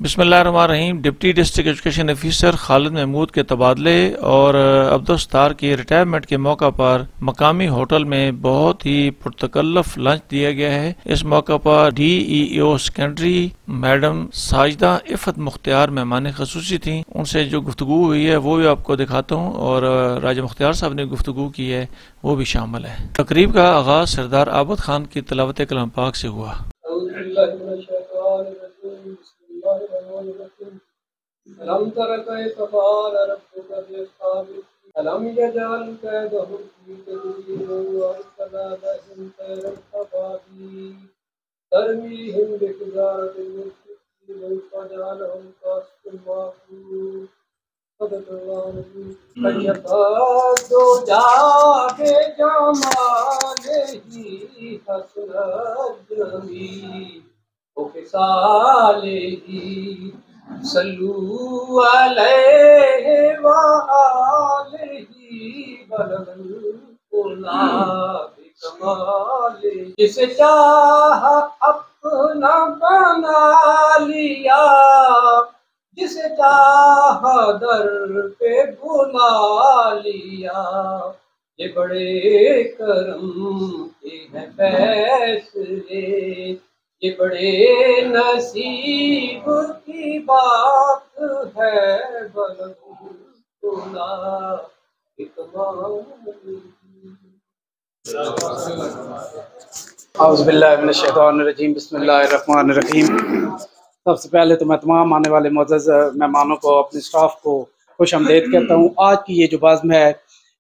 بسم اللہ الرحمن الرحیم۔ ڈپٹی ڈسٹرکٹ ایجوکیشن آفیسر خالد محمود کے تبادلے اور عبدالستار کی ریٹائرمنٹ کے موقع پر مقامی ہوٹل میں بہت ہی پرتکلف لنچ دیا گیا ہے۔ اس موقع پر ڈی ای او سیکنڈری میڈم ساجدہ عفت مختار مہمان خصوصی تھیں۔ ان سے جو گفتگو ہوئی ہے وہ بھی آپ کو دکھاتا ہوں، اور راجہ مختار صاحب نے گفتگو کی ہے وہ بھی شامل ہے۔ تقریب کا آغاز سردار عابد خان کی تلاوت کلام پاک سے ہوا۔ ألم تر كيف فعل ربك بأصحاب ألم يجعل كيدهم في تدبير وأرسل عليهم طيرا أبابيل ترميهم بحجارة من سجيل فجعلهم كعصف مأكول صدق الله العظيم فيكاد جاء بجماله حسنت جميل وخصاله صلو علیہ وآلہ بلغ العلا بکمالہ جسے چاہا اپنا بنا لیا جسے چاہا در پہ بلا لیا یہ بڑے کرم کے ہیں فیصلے یہ بڑے نصیب کی بات ہے بلغنا اعوذ باللہ من الشیطان الرجیم، بسم اللہ الرحمن الرحیم۔ سب سے پہلے تو میں تمام آنے والے معزز مہمانوں کو، اپنے اسٹاف کو خوش آمدید کہتا ہوں۔ آج کی یہ جو بازم ہے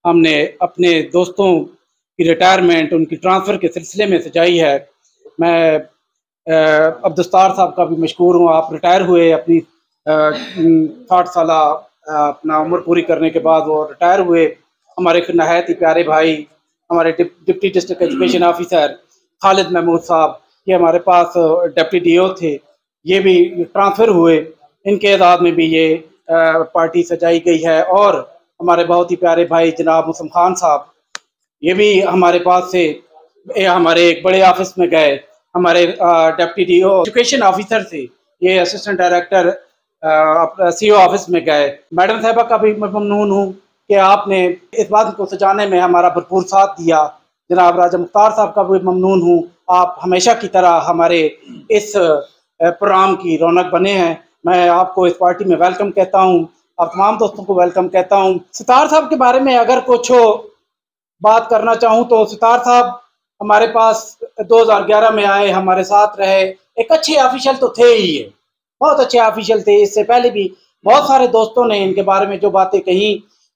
ہم نے اپنے دوستوں کی ریٹائرمنٹ، ان کی ٹرانسفر کے سلسلے میں سجائی ہے۔ میں عبدالستار صاحب کا بھی مشکور ہوں۔ آپ ریٹائر ہوئے، اپنی 60 سالہ اپنا عمر پوری کرنے کے بعد وہ ریٹائر ہوئے۔ ہمارے نہایت ہی پیارے بھائی، ہمارے ڈپٹی ڈسٹرکٹ ایجوکیشن آفیسر خالد محمود صاحب، یہ ہمارے پاس ڈپٹی ڈی او تھے، یہ بھی ٹرانسفر ہوئے۔ ان کے اعزاز میں بھی یہ پارٹی سجائی گئی ہے۔ اور ہمارے بہت ہی پیارے بھائی جناب مسلم خان صاحب، یہ بھی ہمارے پاس سے ہمارے ایک بڑے آفس میں گئے، ہمارے deputy D O education officer تھے، یہ assistant director C O office میں گئے۔ میڈم صاحبہ کا بھی ممنون ہوں کہ آپ نے اس بات کو سجانے میں ہمارا بھرپور ساتھ دیا۔ جناب راجہ مختار صاحب کا بھی ممنون ہوں، آپ ہمیشہ کی طرح ہمارے اس پروگرام کی رونق بنے ہیں۔ میں آپ کو اس پارٹی میں ویلکم کہتا ہوں، آپ تمام دوستوں کو ویلکم کہتا ہوں۔ ستار صاحب کے بارے میں اگر کچھ بات کرنا چاہوں تو ستار صاحب ہمارے پاس 2011 میں آئے، ہمارے ساتھ رہے، ایک اچھے آفیشل تو تھے ہی، یہ بہت اچھے آفیشل تھے۔ اس سے پہلے بھی بہت سارے دوستوں نے ان کے بارے میں جو باتیں کہیں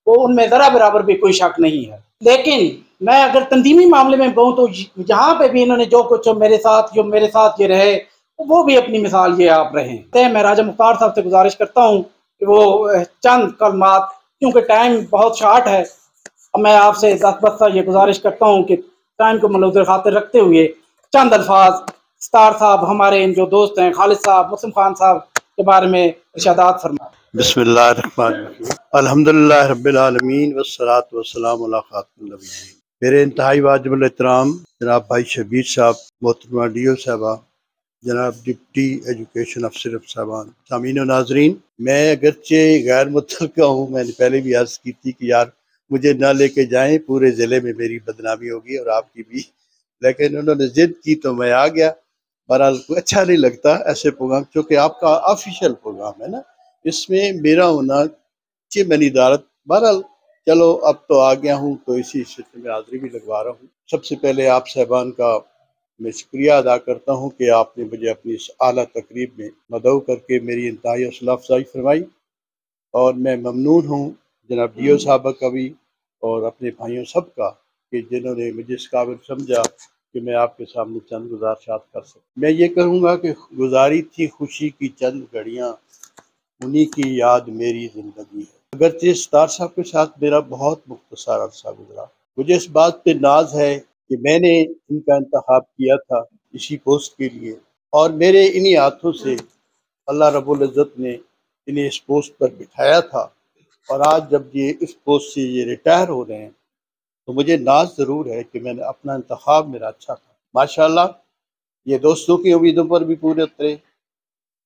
وہ ان میں ذرا برابر بھی کوئی شک نہیں ہے، لیکن میں اگر تنظیمی معاملے میں کہوں تو یہاں پہ بھی انہوں نے جو کچھ میرے ساتھ یہ رہے، وہ بھی اپنی مثال یہ آپ رہے ہیں۔ میں راجہ مختار صاحب سے گزارش کرتا ہوں کہ وہ چند کلمات، کیونکہ ٹائم بہت شارٹ ہے، میں آپ سے دست یہ گزارش کرتا ہوں کہ ٹائم کو ملحوظ خاطر رکھتے ہوئے چند الفاظ ستار صاحب، ہمارے ان جو دوست ہیں خالد صاحب، مسلم خان صاحب کے بارے میں ارشادات فرمائیں۔ بسم اللہ الرحمن الرحیم، الحمدللہ رب العالمین والصلاة والسلام علی خاتم النبیین۔ میرے انتہائی واجب الاحترام جناب بھائی شبیر صاحب، محترمہ ڈی او صاحبہ، جناب ڈپٹی ایجوکیشن افسر صاحبان، سامعین و ناظرین، میں اگرچہ غیر متعلقہ ہوں، میں نے پہلے بھی عرض کی تھی کہ یار مجھے نہ لے کے جائیں، پورے ضلع میں میری بدنامی ہوگی اور آپ کی بھی، لیکن انہوں نے ضد کی تو میں آ گیا۔ بہرحال کوئی اچھا نہیں لگتا ایسے پروگرام، چونکہ آپ کا آفیشیل پروگرام ہے نا، اس میں میرا ہونا میں ندارت۔ بہرحال چلو اب تو آ گیا ہوں تو اسی سلسلے میں حاضری بھی لگوا رہا ہوں۔ سب سے پہلے آپ صاحبان کا میں شکریہ ادا کرتا ہوں کہ آپ نے مجھے اپنی اس اعلیٰ تقریب میں مدعو کر کے میری انتہائی حوصلہ افزائی فرمائی، اور میں ممنون ہوں جناب ڈی او صاحبہ کا بھی اور اپنے بھائیوں سب کا کہ جنہوں نے مجھے اس قابل سمجھا کہ میں آپ کے سامنے چند گزارشات کر سکوں۔ میں یہ کہوں گا کہ گزاری تھی خوشی کی چند گھڑیاں، انہی کی یاد میری زندگی ہے۔ اگرچہ ستار صاحب کے ساتھ میرا بہت مختصر عرصہ گزرا، مجھے اس بات پہ ناز ہے کہ میں نے ان کا انتخاب کیا تھا اسی پوسٹ کے لیے، اور میرے انہی ہاتھوں سے اللہ رب العزت نے انہیں اس پوسٹ پر بٹھایا تھا، اور آج جب یہ اس پوسٹ سے یہ ریٹائر ہو رہے ہیں تو مجھے ناز ضرور ہے کہ میں نے اپنا انتخاب میرا اچھا تھا۔ ماشاءاللہ یہ دوستوں کی امیدوں پر بھی پورے اترے،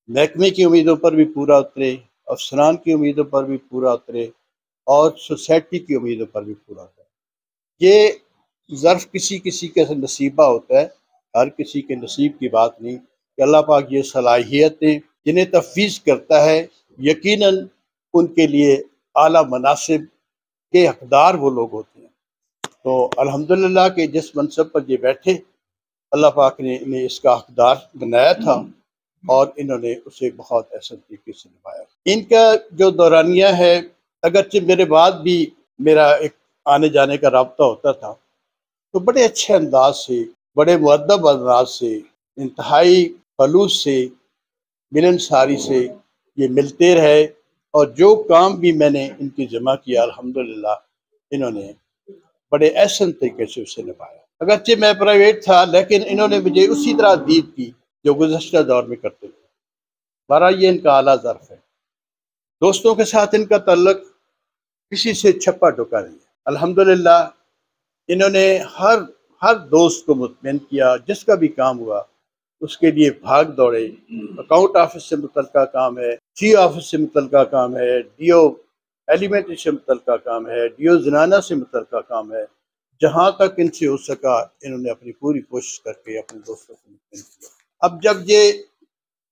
محکمے کی امیدوں پر بھی پورا اترے، افسران کی امیدوں پر بھی پورا اترے، اور سوسائٹی کی امیدوں پر بھی پورا اترے۔ یہ ظرف کسی کسی کا نصیبہ ہوتا ہے، ہر کسی کے نصیب کی بات نہیں کہ اللہ پاک یہ صلاحیتیں جنہیں تفویض کرتا ہے یقیناً ان کے لیے اعلیٰ مناصب کے حقدار وہ لوگ ہوتے ہیں۔ تو الحمدللہ کہ جس منصب پر یہ بیٹھے اللہ پاک نے انہیں اس کا حقدار بنایا تھا اور انہوں نے اسے بہت احسن طریقے سے نبھایا۔ ان کا جو دورانیہ ہے، اگرچہ میرے بعد بھی میرا ایک آنے جانے کا رابطہ ہوتا تھا، تو بڑے اچھے انداز سے، بڑے مؤدب انداز سے، انتہائی خلوص سے، ملنساری سے یہ ملتے رہے، اور جو کام بھی میں نے ان کی جمع کیا الحمدللہ انہوں نے بڑے احسن طریقے سے اسے نبھایا۔ اگرچہ میں پرائیویٹ تھا لیکن انہوں نے مجھے اسی طرح دیپ کی جو گزشتہ دور میں کرتے تھے۔ بہرحال یہ ان کا اعلیٰ ظرف ہے۔ دوستوں کے ساتھ ان کا تعلق کسی سے چھپا ڈھکا نہیں ہے۔ الحمدللہ انہوں نے ہر دوست کو مطمئن کیا، جس کا بھی کام ہوا اس کے لیے بھاگ دوڑے۔ اکاؤنٹ آفس سے متعلقہ کام ہے، سی آفس سے متعلقہ کام ہے، ڈی او ایلیمنٹری سے متعلقہ کام ہے، ڈی او زنانہ سے متعلقہ کام ہے، جہاں تک ان سے ہو سکا انہوں نے اپنی پوری کوشش کر کے اپنے دوستوں کو مطمئن کیا۔ اب جب یہ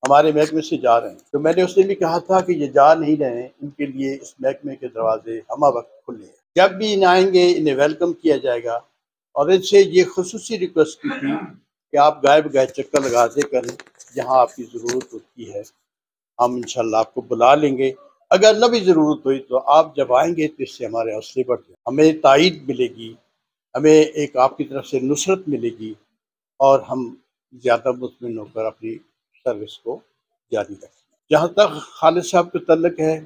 ہمارے محکمے سے جا رہے ہیں تو میں نے اس نے بھی کہا تھا کہ یہ جا نہیں رہے ہیں، ان کے لیے اس محکمے کے دروازے ہمہ وقت کھلے ہیں، جب بھی آئیں گے انہیں ویلکم کیا جائے گا۔ اور ان سے یہ خصوصی ریکویسٹ کی تھی کہ آپ گائے بگائے چکر لگاتے کریں، جہاں آپ کی ضرورت ہوتی ہے ہم انشاءاللہ آپ کو بلا لیں گے، اگر نہ بھی ضرورت ہوئی تو آپ جب آئیں گے تو اس سے ہمارے حوصلے بڑھ جائیں، ہمیں تائید ملے گی، ہمیں ایک آپ کی طرف سے نصرت ملے گی، اور ہم زیادہ مطمئن ہو کر اپنی سروس کو جاری رکھیں۔ جہاں تک خالد صاحب کا تعلق ہے،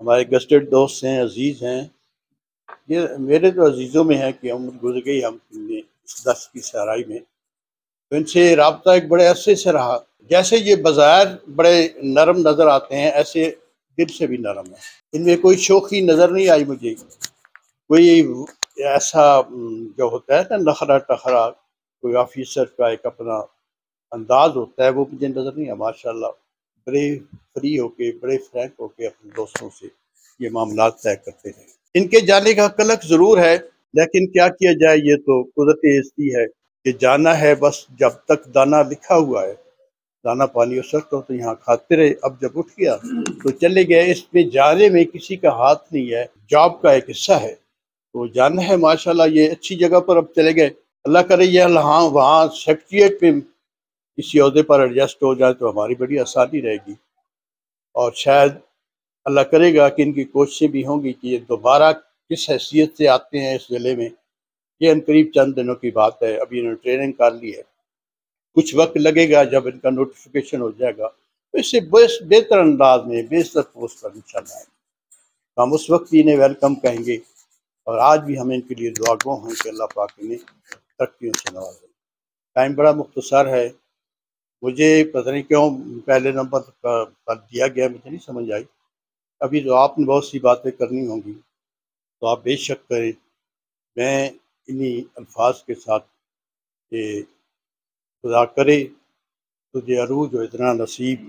ہمارے گسٹڈ دوست ہیں، عزیز ہیں، یہ میرے تو عزیزوں میں ہے کہ عمر گزر گئی ہم نے اس دس کی سہرائی میں، تو ان سے رابطہ ایک بڑے عرصے سے رہا۔ جیسے یہ بظاہر بڑے نرم نظر آتے ہیں، ایسے دل سے بھی نرم ہیں، ان میں کوئی شوخی نظر نہیں آئی مجھے، کوئی ایسا جو ہوتا ہے نا نخرا ٹخرا، کوئی آفیسر کا ایک اپنا انداز ہوتا ہے، وہ مجھے نظر نہیں ہے۔ ماشاءاللہ بڑے فری ہو کے، بڑے فرینک ہو کے اپنے دوستوں سے یہ معاملات طے کرتے ہیں۔ ان کے جانے کا قلق ضرور ہے، لیکن کیا کیا جائے، یہ تو قدرت ہستی ہے کہ جانا ہے، بس جب تک دانا لکھا ہوا ہے، دانا پانی اس وقت ہو تو یہاں کھاتے رہے، اب جب اٹھ گیا تو چلے گئے۔ اس میں جانے میں کسی کا ہاتھ نہیں ہے، جاب کا ایک حصہ ہے، تو جانا ہے۔ ماشاءاللہ یہ اچھی جگہ پر اب چلے گئے، اللہ کرے یہ وہاں سیکریٹریٹ میں کسی عہدے پر ایڈجسٹ ہو جائے تو ہماری بڑی آسانی رہے گی، اور شاید اللہ کرے گا کہ ان کی کوششیں بھی ہوں گی کہ یہ دوبارہ کس حیثیت سے آتے ہیں اس ضلع میں، یہ قریب چند دنوں کی بات ہے۔ ابھی انہوں نے ٹریننگ کر لی ہے، کچھ وقت لگے گا، جب ان کا نوٹیفیکیشن ہو جائے گا تو اس سے بہتر انداز میں بہتر پوسٹ پر انشاءاللہ آئیں گے۔ ہم اس وقت بھی انہیں ویلکم کہیں گے، اور آج بھی ہم ان کے لیے دعا گو ہیں کہ اللہ پاک انہیں ترقیوں سے نوازے۔ ٹائم بڑا مختصر ہے، مجھے پتہ نہیں کیوں پہلے نمبر پر دیا گیا، مجھے نہیں سمجھ آئی۔ ابھی جو آپ نے بہت سی باتیں کرنی ہوں گی تو آپ بے شک کریں، میں انہی الفاظ کے ساتھ کہ خدا کرے تجھے عروج و اتنا نصیب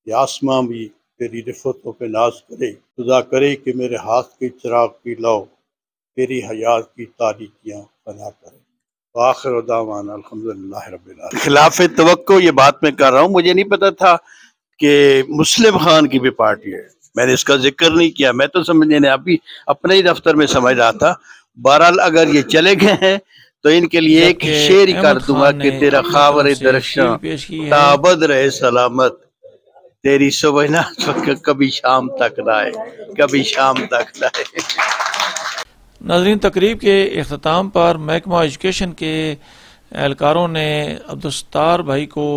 کہ آسماں بھی تیری رفتوں پہ ناز کرے، خدا کرے کہ میرے ہاتھ کے چراغ کی لو تیری حیات کی تاریکیاں فنا کرے۔ وآخر دعوانا الحمدللہ رب العالمین۔ خلاف توقع یہ بات میں کر رہا ہوں، مجھے نہیں پتا تھا کہ مسلم خان کی بھی پارٹی ہے، میں نے اس کا ذکر نہیں کیا، میں تو سمجھنے ابھی اپنے ہی دفتر میں سمجھ رہا تھا۔ بہرحال اگر یہ چلے گئے ہیں تو ان کے لیے ایک شعر ہی کر دوں گا کہ تیرا خاور درشاں تابد رہے سلامت، تیری صبح نہ کبھی شام تک لائے، کبھی شام تک لائے۔ ناظرین، تقریب کے اختتام پر محکمہ ایجوکیشن کے اہلکاروں نے عبدالستار بھائی کو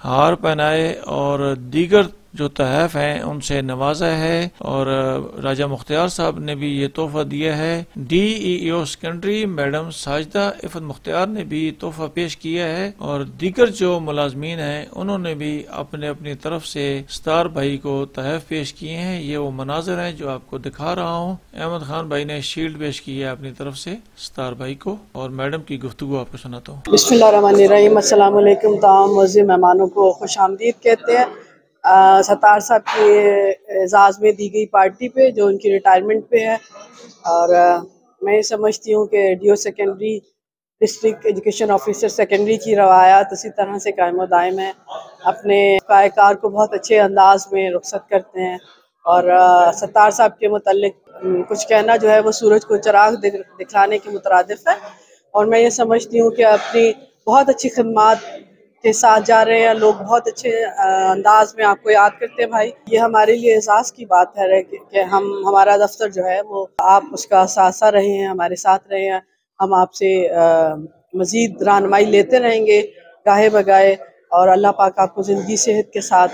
ہار پہنائے اور دیگر جو تحائف ہیں ان سے نوازا ہے، اور راجہ مختار صاحب نے بھی یہ تحفہ دیا ہے۔ ڈی ای او سیکنڈری میڈم ساجدہ عفت مختار نے بھی تحفہ پیش کیا ہے، اور دیگر جو ملازمین ہیں انہوں نے بھی اپنے اپنی طرف سے ستار بھائی کو تحائف پیش کیے ہیں۔ یہ وہ مناظر ہیں جو آپ کو دکھا رہا ہوں۔ احمد خان بھائی نے شیلڈ پیش کی ہے اپنی طرف سے ستار بھائی کو، اور میڈم کی گفتگو آپ کو سناتا ہوں۔ بسم اللہ الرحمن الرحیم۔ السلام علیکم، تمام معزز مہمانوں کو خوش آمدید کہتے ہیں۔ ستار صاحب کے اعزاز میں دی گئی پارٹی پہ جو ان کی ریٹائرمنٹ پہ ہے، اور میں یہ سمجھتی ہوں کہ D O secondary district education officer secondary کی روایات اسی طرح سے قائم و دائم ہیں، اپنے کار کو بہت اچھے انداز میں رخصت کرتے ہیں، اور ستار صاحب کے متعلق کچھ کہنا جو ہے وہ سورج کو چراغ دکھلانے کے مترادف ہے، اور میں یہ سمجھتی ہوں کہ اپنی بہت اچھی خدمات کے ساتھ جا رہے ہیں لوگ، بہت اچھے انداز میں آپ کو یاد کرتے ہیں بھائی۔ یہ ہمارے لیے اعزاز کی بات ہے کہ ہمارا دفتر جو ہے وہ آپ اس کا ساتھ رہے ہیں، ہمارے ساتھ رہے ہیں، ہم آپ سے مزید رہنمائی لیتے رہیں گے گاہے بگاہے، اور اللہ پاک آپ کو زندگی صحت کے ساتھ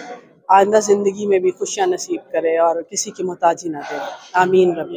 آئندہ زندگی میں بھی خوشیاں نصیب کرے اور کسی کی محتاجی نہ دے، آمین رب۔